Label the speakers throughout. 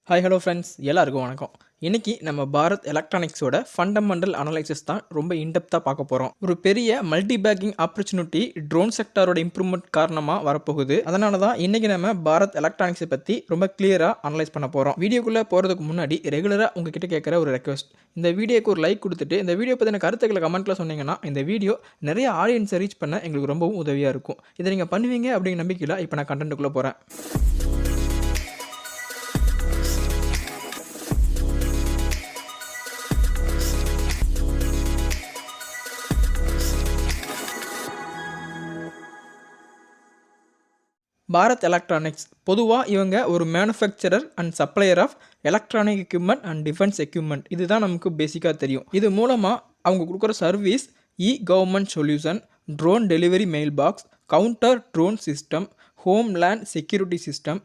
Speaker 1: Hi hello friends, எல்லாருக்கும் வணக்கம். இன்னைக்கு நம்ம பாரத் எலக்ட்ரானிக்ஸோட ஃபண்டமெண்டல் அனலைசிஸ் தான் ரொம்ப இன்டெப்த்தாக பார்க்க போகிறோம். ஒரு பெரிய மல்டி பேக்கிங் ஆப்பர்ச்சுனிட்டி ட்ரோன் செக்டாரோட இம்ப்ரூவ்மெண்ட் காரணமாக வரப்போகுது. அதனால தான் இன்னைக்கு நம்ம பாரத் எலக்ட்ரானிக்ஸை பற்றி ரொம்ப கிளியராக அனலைஸ் பண்ண போகிறோம். வீடியோக்குள்ளே போகிறதுக்கு முன்னாடி ரெகுலராக உங்ககிட்ட கேட்குற ஒரு ரெக்வஸ்ட், இந்த வீடியோக்கு ஒரு லைக் கொடுத்துட்டு இந்த வீடியோ பற்றின கருத்துக்களை கமெண்ட்டில் சொன்னீங்கன்னா இந்த வீடியோ நிறைய ஆடியன்ஸை ரீச் பண்ண எங்களுக்கு ரொம்பவும் உதவியாக இருக்கும். இதை நீங்கள் பண்ணுவீங்க அப்படிங்கிற நம்பிக்கையில் இப்போ நான் கண்டென்ட்டுக்குள்ளே போகிறேன். பாரத் எலக்ட்ரானிக்ஸ் பொதுவாக இவங்க ஒரு manufacturer and supplier of electronic equipment and defence equipment. இதுதான் நமக்கு பேசிக்காக தெரியும். இது மூலமாக அவங்க கொடுக்குற service government solution, drone delivery mail box, counter drone system, homeland security system,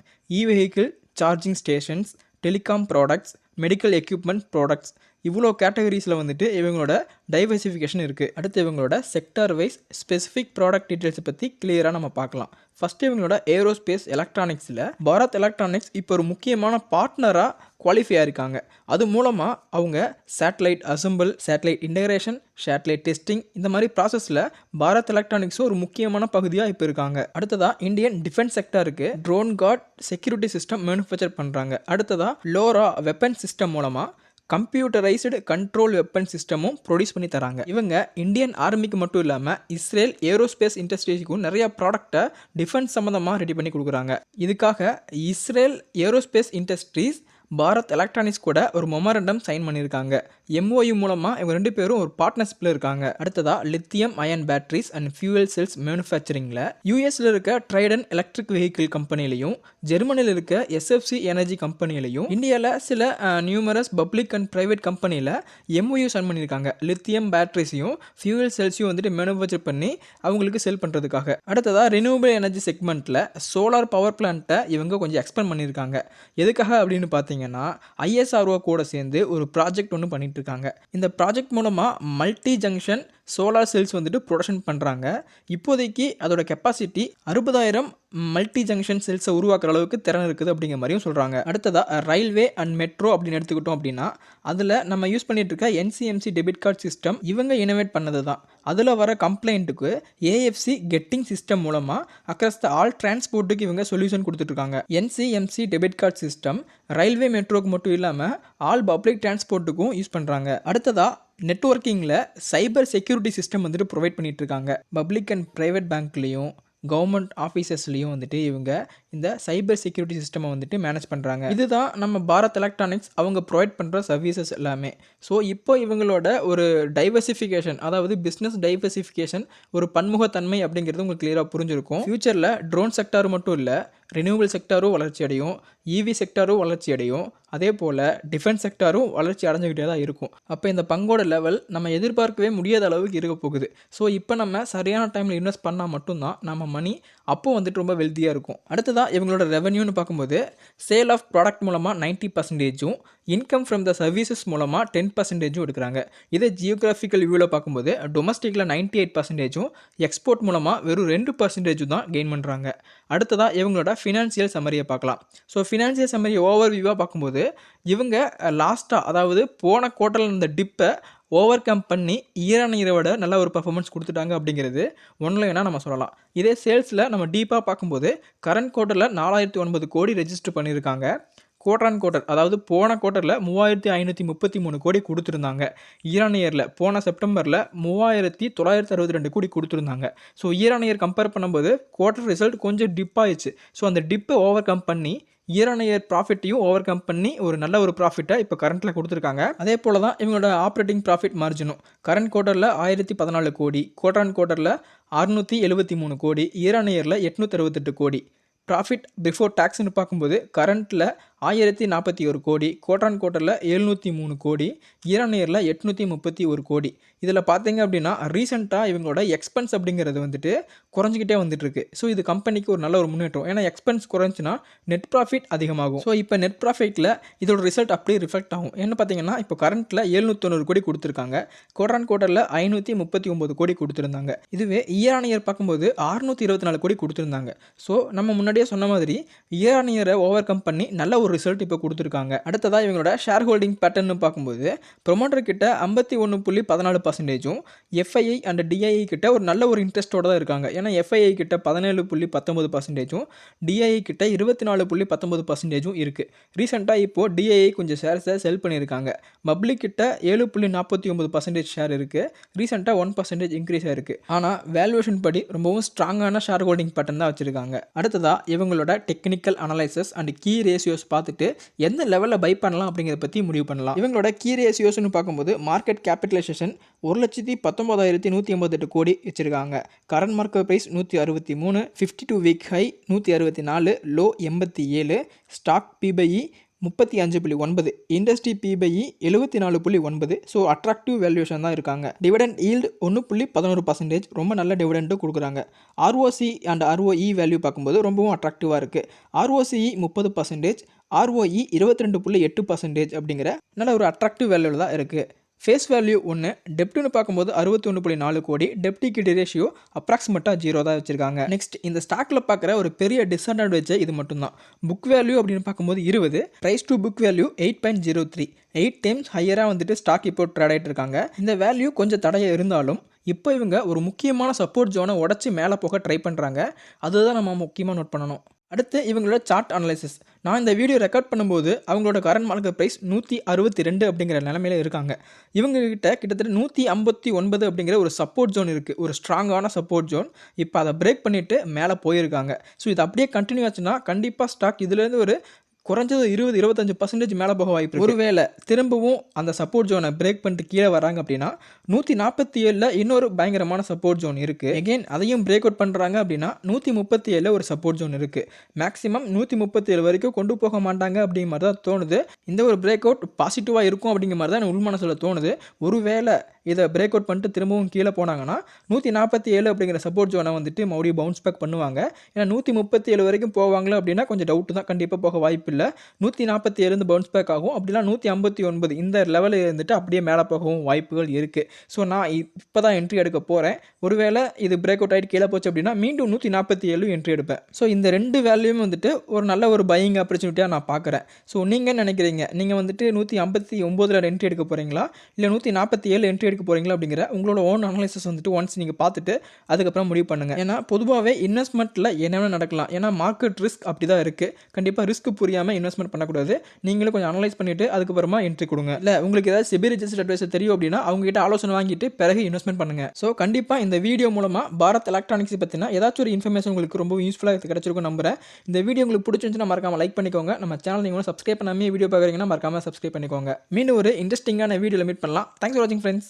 Speaker 1: vehicle charging stations, telecom products, medical equipment products, இவ்வளோ கேட்டகரிஸில் வந்துட்டு இவங்களோட டைவர்சிஃபிகேஷன் இருக்குது. அடுத்து இவங்களோட செக்டார் வைஸ் ஸ்பெசிஃபிக் ப்ராடக்ட் டீட்டெயில்ஸை பற்றி கிளியராக நம்ம பார்க்கலாம். ஃபஸ்ட்டு இவங்களோட ஏரோஸ்பேஸ் எலக்ட்ரானிக்ஸில் பாரத் எலக்ட்ரானிக்ஸ் இப்போ ஒரு முக்கியமான பார்ட்னராக குவாலிஃபை ஆயிருக்காங்க. அது மூலமாக அவங்க satellite assemble, satellite integration, satellite testing இந்த மாதிரி ப்ராசஸில் பாரத் எலக்ட்ரானிக்ஸும் ஒரு முக்கியமான பகுதியாக இப்போ இருக்காங்க. அடுத்ததாக இந்தியன் டிஃபென்ஸ் செக்டாருக்கு drone guard security system manufacture பண்ணுறாங்க. அடுத்ததாக லோரா வெப்பன் சிஸ்டம் மூலமாக கம்ப்யூட்டரைஸ்டு கண்ட்ரோல் வெப்பன் சிஸ்டமும் ப்ரொடியூஸ் பண்ணி தராங்க. இவங்க இந்தியன் ஆர்மிக்கு மட்டும் இல்லாமல் இஸ்ரேல் ஏரோஸ்பேஸ் இண்டஸ்ட்ரீஸுக்கும் நிறைய ப்ராடக்டை டிஃபென்ஸ் சம்மந்தமாக ரெடி பண்ணி கொடுக்குறாங்க. இதுக்காக Israel aerospace industries Bharat electronics கூட ஒரு மொமரண்டம் சைன் பண்ணியிருக்காங்க. MOU மூலமாக இவங்க ரெண்டு பேரும் ஒரு பார்ட்னர்ஷிப்பில் இருக்காங்க. அடுத்ததாக lithium ion batteries and fuel cells மேனுஃபேக்சரிங்கில் யூஎஸில் இருக்க ட்ரைடன் எலக்ட்ரிக் வெஹிக்கிள் கம்பெனிலையும், ஜெர்மனியில் இருக்க SFC எனர்ஜி கம்பெனிலையும், இந்தியாவில் சில நியூமரஸ் பப்ளிக் அண்ட் ப்ரைவேட் கம்பெனியில் MOU சைன் பண்ணியிருக்காங்க. லித்தியம் பேட்டரிஸையும் ஃபியூவல் செல்ஸையும் வந்துட்டு மேனுஃபேக்சர் பண்ணி அவங்களுக்கு செல் பண்ணுறதுக்காக. அடுத்ததாக ரினியூவபிள் எனர்ஜி செக்மெண்ட்டில் சோலார் பவர் பிளான்ட்டை இவங்க கொஞ்சம் எக்ஸ்பேண்ட் பண்ணியிருக்காங்க. எதுக்காக அப்படின்னு பார்த்தீங்கன்னா ISRO கூட சேர்ந்து ஒரு ப்ராஜெக்ட் ஒன்று பண்ணிட்டு இருக்காங்க. இந்த ப்ராஜெக்ட் மூலமாக மல்டி ஜங்ஷன் சோலார் செல்ஸ் வந்துட்டு ப்ரொடக்ஷன் பண்ணுறாங்க. இப்போதைக்கு அதோட கெப்பாசிட்டி 60,000 மல்டி ஜங்ஷன் செல்ஸை உருவாக்குற அளவுக்கு திறன் இருக்குது அப்படிங்கிற மாதிரியும் சொல்கிறாங்க. அடுத்ததாக ரயில்வே அண்ட் மெட்ரோ அப்படின்னு எடுத்துக்கிட்டோம் அப்படின்னா அதில் நம்ம யூஸ் பண்ணிட்டு இருக்க NCMC டெபிட் கார்டு சிஸ்டம் இவங்க இனோவேட் பண்ணது தான். அதில் வர கம்ப்ளைண்ட்டுக்கு AFC கெட்டிங் சிஸ்டம் மூலமாக அக்ராஸ் த ஆல் டிரான்ஸ்போர்ட்டுக்கு இவங்க சொல்யூஷன் கொடுத்துட்ருக்காங்க. NCMC debit card system railway மெட்ரோக்கு மட்டும் இல்லாமல் ஆல் பப்ளிக் டிரான்ஸ்போர்ட்டுக்கும் யூஸ் பண்ணுறாங்க. அடுத்ததாக நெட்வொர்க்கிங்கில் சைபர் செக்யூரிட்டி சிஸ்டம் வந்துட்டு ப்ரொவைட் பண்ணிட்டு இருக்காங்க. பப்ளிக் அண்ட் ப்ரைவேட் பேங்க்லேயும் கவர்மெண்ட் ஆஃபீஸஸ்லேயும் வந்துட்டு இவங்க இந்த சைபர் செக்யூரிட்டி சிஸ்டமை வந்துட்டு மேனேஜ் பண்ணுறாங்க. இதுதான் நம்ம பாரத் எலக்ட்ரானிக்ஸ் அவங்க ப்ரொவைட் பண்ணுற சர்வீசஸ் எல்லாமே. ஸோ இப்போ இவங்களோட ஒரு டைவர்சிஃபிகேஷன், அதாவது பிஸ்னஸ் டைவர்சிஃபிகேஷன், ஒரு பன்முகத்தன்மை அப்படிங்கிறது உங்களுக்கு கிளியராக புரிஞ்சிருக்கும். ஃபியூச்சரில் ட்ரோன் செக்டார் மட்டும் இல்லை, ரினியூவபிள் செக்டாரும் வளர்ச்சி அடையும், EV செக்டாரும் வளர்ச்சி அடையும், அதே போல் டிஃபென்ஸ் செக்டாரும் வளர்ச்சி அடைஞ்சிக்கிட்டே தான் இருக்கும். அப்போ இந்த பங்கோட லெவல் நம்ம எதிர்பார்க்கவே முடியாத அளவுக்கு இருக்க போகுது. ஸோ இப்போ நம்ம சரியான டைமில் இன்வெஸ்ட் பண்ணால் மட்டும்தான் நம்ம மணி அப்போ வந்துட்டு ரொம்ப வெல்த்தியாக இருக்கும். அடுத்ததாக இவங்களோட ரெவன்யூன்னு பார்க்கும்போது சேல் ஆஃப் ப்ராடக்ட் மூலமாக 90%, இன்கம் ஃப்ரம் த சர்வீசஸ் மூலமாக 10% எடுக்கிறாங்க. இதே ஜியோகிராஃபிக்கல் வியூவில் பார்க்கும்போது டொமஸ்டிக்கில் 98%, எக்ஸ்போர்ட் மூலமாக வெறும் 2% தான் கெயின் பண்ணுறாங்க. அடுத்ததாக இவங்களோட ஃபினான்சியல் சம்மரியை பார்க்கலாம். ஸோ ஃபினான்சியல் சம்மரி ஓவர் வியூவாக பார்க்கும்போது இவங்க லாஸ்ட்டாக, அதாவது போன குவார்ட்டரில் இருந்த டிப்பை ஓவர் கம் பண்ணி இயரை விட நல்ல ஒரு பர்ஃபார்மன்ஸ் கொடுத்துட்டாங்க அப்படிங்கிறது ஒன்லைனாக நம்ம சொல்லலாம். இதே சேல்ஸில் நம்ம டீப்பாக பார்க்கும்போது கரண்ட் குவார்ட்டரில் 4009 கோடி ரெஜிஸ்டர் பண்ணியிருக்காங்க. குவார்டர் குவார்ட்டர், அதாவது போன குவார்ட்டரில் 3533 கோடி கொடுத்துருந்தாங்க. இயரில் போன செப்டம்பரில் 3962 கோடி கொடுத்துருந்தாங்க. ஸோ இயர் கம்பேர் பண்ணும்போது குவார்ட்டர் ரிசல்ட் கொஞ்சம் டிப் ஆயிடுச்சு. ஸோ அந்த டிப்பை ஓவர் கம் பண்ணி இயர் ப்ராஃபிட்டையும் ஓவர் கம் பண்ணி ஒரு நல்ல ஒரு ப்ராஃபிட்டை இப்போ கரண்ட்டில் கொடுத்துருக்காங்க. அதே போல் தான் இவங்களோட ஆப்ரேட்டிங் ப்ராஃபிட் மார்ஜினும் கரண்ட் குவார்ட்டரில் 1014 கோடி, குவார்டர் குவார்ட்டரில் 673 கோடி, இயரில் 868 கோடி. ப்ராஃபிட் பிஃபோர் டேக்ஸ்னு பார்க்கும்போது கரண்ட்டில் 1041 கோடி, குவார்டர் குவார்ட்டரில் 703 கோடி, இயரில் 831 கோடி. இதில் பார்த்தீங்க அப்படின்னா ரீசெண்டாக இவங்களோட எக்ஸ்பென்ஸ் அப்படிங்கிறது வந்துட்டு குறைஞ்சிக்கிட்டே வந்துட்டுருக்கு. ஸோ இது கம்பெனிக்கு ஒரு நல்ல ஒரு முன்னேற்றம். ஏன்னா எக்ஸ்பென்ஸ் குறைஞ்சினா நெட் ப்ராஃபிட் அதிகமாகும். ஸோ இப்போ நெட் ப்ராஃபிட்டில் இதோட ரிசல்ட் அப்படியே ரிஃப்ளெக்ட் ஆகும். என்ன பார்த்தீங்கன்னா இப்போ கரண்ட்டில் 790 கோடி கொடுத்துருக்காங்க, குவார்டர் குவார்ட்டரில் 539 கோடி கொடுத்துருந்தாங்க. இதுவே இயர் பார்க்கும்போது 624 கோடி கொடுத்துருந்தாங்க. ஸோ நம்ம முன்னாடியே சொன்ன மாதிரி இயரை ஓவர் கம் பண்ணி நல்ல ஒரு ஒரு ரிசல்ட் இப்போ கொடுத்துருக்காங்க. அடுத்ததாக இவங்களோட ஷேர் ஹோல்டிங் பேட்டர்னு பார்க்கும்போது ப்ரொமோட்டர் கிட்ட 51.14%, எஃப்ஐஐ அண்ட் டிஐஐ கிட்ட ஒரு நல்ல ஒரு இன்ட்ரெஸ்ட்டோட தான் இருக்காங்க. ஏன்னா எஃப்ஐஐ கிட்ட 17.19%, டிஐஐ கிட்ட 24.19% இருக்குது. ரீசெண்டாக இப்போது டிஐஐ கொஞ்சம் ஷேர்ஸை செல் பண்ணியிருக்காங்க. பப்ளிக் கிட்ட 7.49% ஷேர் இருக்குது. ரீசெண்டாக 1% இன்க்ரீஸ் ஆயிருக்கு. ஆனால் வேல்யூவேஷன் படி ரொம்பவும் ஸ்ட்ராங்கான ஷேர் ஹோல்டிங் பேட்டர்ன் தான் வச்சுருக்காங்க. அடுத்ததாக இவங்களோட technical analysis and key ratios பார்த்துட்டு எந்த லெவலில் பை பண்ணலாம் அப்படிங்கிறத பற்றி முடிவு பண்ணலாம். இவங்களோட கீ ரேஷியோஸ்னு பார்க்கும்போது மார்க்கெட் கேபிட்டலைசேஷன் 1,19,188 கோடி வச்சுருக்காங்க. Current market price 163, 52 week high 164, low 87, stock P by E 35.9, industry P by E 74.9. So attractive valuation தான் இருக்காங்க. டிவிடெண்ட் ஈல்டு 1.11%, ரொம்ப நல்ல டிவிடெண்ட்டும் கொடுக்குறாங்க. ஆர்ஓசி அண்ட் ஆர்ஓஇ வேல்யூ பார்க்கும்போது ரொம்பவும் அட்ராக்டிவாக இருக்குது. ஆர்ஓசிஇ 30%, ஆர்ஓஇ 22.8% அப்படிங்கிற நல்ல ஒரு அட்ராக்டிவ் வேல்யூவில் தான் இருக்குது. ஃபேஸ் வேல்யூ 1, டெப்ட்னு பார்க்கும்போது 61.4 கோடி, டெப்ட் ஈக்விட்டி ரேஷியோ அப்ராக்சிமேட்டாக 0 தான் வச்சுருக்காங்க. நெக்ஸ்ட் இந்த ஸ்டாக்கில் பார்க்குற ஒரு பெரிய டிஸ்அட்வான்டேஜ் இது மட்டும்தான். புக் வேல்யூ அப்படின்னு பார்க்கும்போது 20, price to book value 8.03, 8 times ஹையராக வந்துட்டு ஸ்டாக் இப்போ ட்ரேட் ஆகிட்டு இருக்காங்க. இந்த வேல்யூ கொஞ்சம் தடையாக இருந்தாலும் இப்போ இவங்க ஒரு முக்கியமான சப்போர்ட் ஜோனை உடச்சி மேலே போக ட்ரை பண்ணுறாங்க. அதுதான் நம்ம முக்கியமாக நோட் பண்ணணும். அடுத்து இவங்களோட சார்ட் அனலைசிஸ். நான் இந்த வீடியோ ரெக்கார்ட் பண்ணும்போது அவங்களோட கரண்ட் மார்க்கெட் ப்ரைஸ் 162 அப்படிங்கிற நிலமையில இருக்காங்க. இவங்ககிட்ட கிட்டத்தட்ட 159 அப்படிங்கிற ஒரு சப்போர்ட் ஜோன் இருக்குது, ஒரு ஸ்ட்ராங்கான சப்போர்ட் ஜோன். இப்போ அதை பிரேக் பண்ணிவிட்டு மேலே போயிருக்காங்க. ஸோ இது அப்படியே கண்டினியூ ஆச்சுன்னா கண்டிப்பாக ஸ்டாக் இதுலேருந்து ஒரு குறைஞ்சது 20-25% மேலே போக வாய்ப்பு இருக்குது. ஒருவேளை திரும்பவும் அந்த சப்போர்ட் ஜோனை பிரேக் பண்ணிட்டு கீழே வராங்க அப்படின்னா 147 இன்னொரு பயங்கரமான சப்போர்ட் ஜோன் இருக்குது. எகெயின் அதையும் பிரேக் அவுட் பண்ணுறாங்க அப்படின்னா 137 ஒரு சப்போர்ட் ஜோன் இருக்குது. மேக்ஸிமம் 137 வரைக்கும் கொண்டு போக மாட்டாங்க அப்படிங்கிற மாதிரி தான் தோணுது. இந்த ஒரு பிரேக் அவுட் பாசிட்டிவாக இருக்கும் அப்படிங்கிற மாதிரி தான் எனக்கு உள்மனசில் தோணுது. ஒருவேளை இதை பிரேக் அவுட் பண்ணிட்டு திரும்பவும் கீழே போனாங்கன்னா 147 அப்படிங்கிற சப்போர்ட் ஜோனை வந்துட்டு மறுபடியும் பவுன்ஸ் பேக் பண்ணுவாங்க. ஏன்னா 137 வரைக்கும் போவாங்களா அப்படின்னா கொஞ்சம் டவுட்டு தான், கண்டிப்பாக போக வாய்ப்பு இல்லை. 147 பவுன்ஸ் பேக் ஆகும். அப்படின்னா 159 இந்த லெவலில் இருந்துட்டு அப்படியே மேலே போகவும் வாய்ப்புகள் இருக்குது. ஸோ நான் இப்போ தான் என்ட்ரி எடுக்க போகிறேன். ஒருவேளை இது பிரேக் அவுட் ஆகிட்டு கீழே போச்சு அப்படின்னா மீண்டும் 147 என்ட்ரி எடுப்பேன். ஸோ இந்த ரெண்டு வேல்யூமே வந்துட்டு ஒரு நல்ல ஒரு பையிங் ஆப்பர்ச்சுனிட்டியாக நான் பார்க்குறேன். ஸோ நீங்கள் என்ன நினைக்கிறீங்க? நீங்கள் வந்துட்டு 159 என்ட்ரி எடுக்க போகிறீங்களா இல்லை 147 என்ட்ரி எடுக்க போகிறீங்களா அப்படிங்கிற உங்களோட ஓன் அனலைசிஸ் வந்துட்டு ஒன்ஸ் நீங்கள் பார்த்துட்டு அதுக்கப்புறம் முடிவு பண்ணுங்கள். ஏன்னா பொதுவாகவே இன்வெஸ்ட்மெண்ட்டில் என்னென்ன நடக்கலாம், ஏன்னா மார்க்கெட் ரிஸ்க் அப்படி தான் இருக்குது. கண்டிப்பாக ரிஸ்க் புரியாமல் இன்வெஸ்ட்மெண்ட் பண்ணக்கூடாது. நீங்களும் கொஞ்சம் அனலைஸ் பண்ணிவிட்டு அதுக்கப்புறமா என்ட்ரி கொடுங்க. இல்லை உங்களுக்கு ஏதாவது செபி ரெஜிஸ்டர்ட் அட்வைசர் தெரியும் அப்படின்னா அவங்ககிட்ட ஆலோசனை வாங்கிட்டு பிறகு இன்வெஸ்ட்மெண்ட் பண்ணுங்கள். ஸோ கண்டிப்பாக இந்த வீடியோ மூலமாக பாரத் எலக்ட்ரானிக்ஸ் பற்றினா ஏதாச்சும் ஒரு இன்ஃபர்மேஷன் உங்களுக்கு ரொம்ப யூஸ்ஃபுல்லாக கிடைச்சிருக்கும் நம்புறேன். இந்த வீடியோ உங்களுக்கு பிடிச்சிருந்துச்சுன்னா மறக்காமல் லைக் பண்ணிக்கோங்க. நம்ம சேனல் நீங்கள் சப்ஸ்கிரைப் பண்ணாமல் வீடியோ பார்க்குறீங்கன்னா மறக்காமல் சப்ஸ்கிரைப் பண்ணிக்கோங்க. மீண்டும் ஒரு இன்ட்ரெஸ்டிங்கான வீடியோவில் மீட் பண்ணலாம். தேங்க்ஸ் ஃபார் வாட்சிங் ஃப்ரெண்ட்ஸ்.